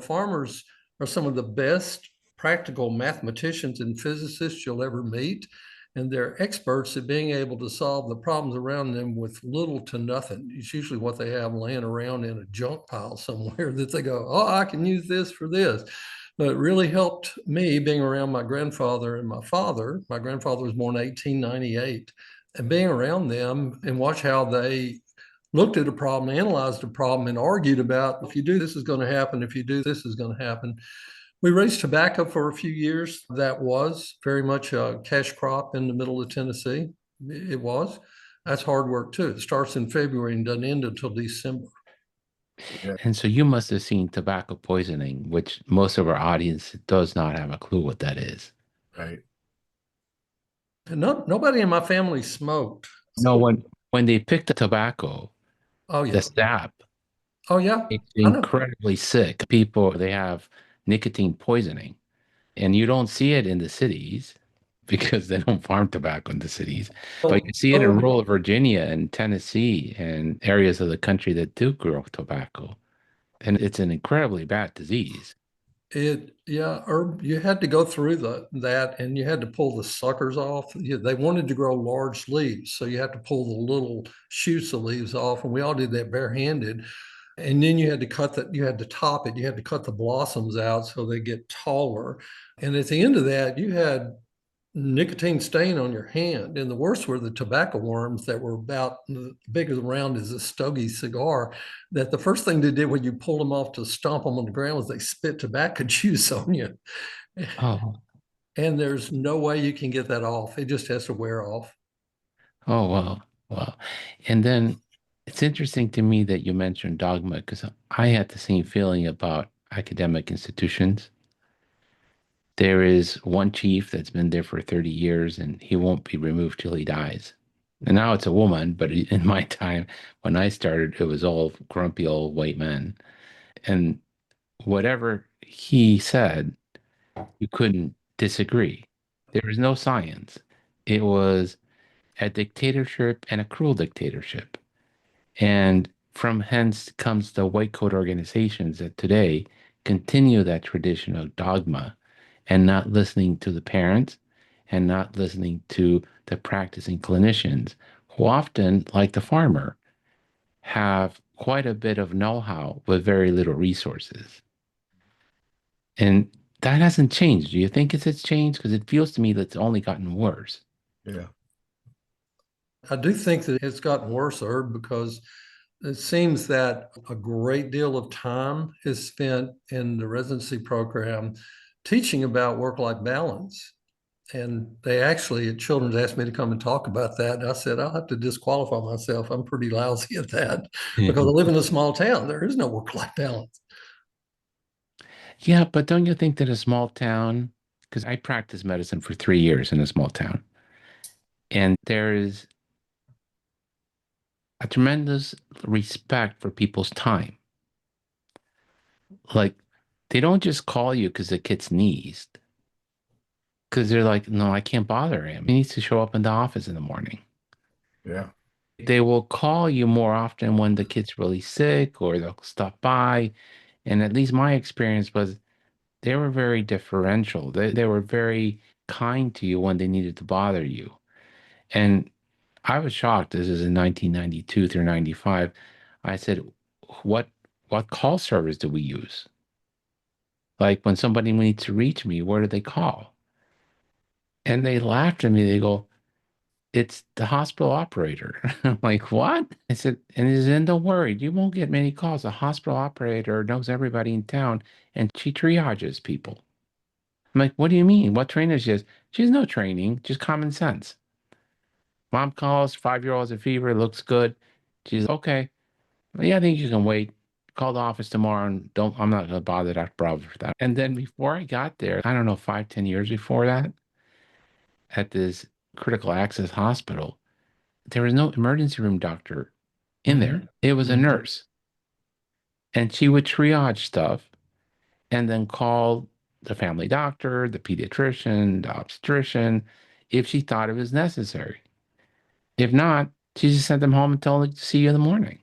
Farmers are some of the best practical mathematicians and physicists you'll ever meet. And they're experts at being able to solve the problems around them with little to nothing. It's usually what they have laying around in a junk pile somewhere that they go, oh, I can use this for this. But it really helped me being around my grandfather and my father. My grandfather was born in 1898. And being around them and watch how they looked at a problem, analyzed a problem, and argued about if you do this is going to happen, if you do this is going to happen. We raised tobacco for a few years. That was very much a cash crop in the middle of Tennessee. It was. That's hard work too. It starts in February and doesn't end until December. Yeah. And so you must have seen tobacco poisoning, which most of our audience does not have a clue what that is. Right. And nobody in my family smoked. No, when they pick the tobacco, Oh yeah. the sap, Oh yeah. it's incredibly sick. People, they have nicotine poisoning, and you don't see it in the cities because they don't farm tobacco in the cities. But you see it in rural Virginia and Tennessee and areas of the country that do grow tobacco. And it's an incredibly bad disease. Or you had to go through that and you had to pull the suckers off. They wanted to grow large leaves, so you had to pull the little shoots of leaves off, and we all did that barehanded. And then you had to cut that, you had to top it, you had to cut the blossoms out so they get taller. And at the end of that, you had nicotine stain on your hand. And the worst were the tobacco worms that were about big as round as a stogie cigar, that the first thing they did when you pulled them off to stomp them on the ground was they spit tobacco juice on you. Oh. And there's no way you can get that off. It just has to wear off. Oh, wow. Wow. And then it's interesting to me that you mentioned dogma because I had the same feeling about academic institutions. There is one chief that's been there for 30 years and he won't be removed till he dies. And now it's a woman, but in my time, when I started, it was all grumpy old white men. And whatever he said, you couldn't disagree. There was no science. It was a dictatorship and a cruel dictatorship. And from hence comes the white coat organizations that today continue that tradition of dogma and not listening to the parents and not listening to the practicing clinicians who often, like the farmer, have quite a bit of know-how with very little resources. And that hasn't changed. Do you think it's changed? Because it feels to me that it's only gotten worse. Yeah. I do think that it's gotten worse, Herb, because it seems that a great deal of time is spent in the residency program teaching about work-life balance. And they actually at Children's asked me to come and talk about that. And I said, I'll have to disqualify myself. I'm pretty lousy at that because I live in a small town. There is no work-life balance. Yeah, but don't you think that a small town, because I practiced medicine for 3 years in a small town, and there is a tremendous respect for people's time. Like, they don't just call you because the kid sneezed. Because they're like, no, I can't bother him. He needs to show up in the office in the morning. Yeah. They will call you more often when the kid's really sick or they'll stop by. And at least my experience was they were very differential. They were very kind to you when they needed to bother you. And I was shocked. This is in 1992 through 95. I said, what call service do we use? Like when somebody needs to reach me, where do they call? And they laughed at me. They go, it's the hospital operator. I'm like, what? I said, and he said, don't worry, you won't get many calls. The hospital operator knows everybody in town and she triages people. I'm like, what do you mean? What training is she has? She has no training, just common sense. Mom calls, 5-year-old has a fever, looks good. She's okay. Yeah, I think you can wait. Call the office tomorrow and I'm not gonna bother Dr. Bravo for that. And then before I got there, I don't know, 5, 10 years before that, at this critical access hospital, there was no emergency room doctor in there. It was a nurse. And she would triage stuff and then call the family doctor, the pediatrician, the obstetrician, if she thought it was necessary. If not, she just sent them home and told them to see you in the morning.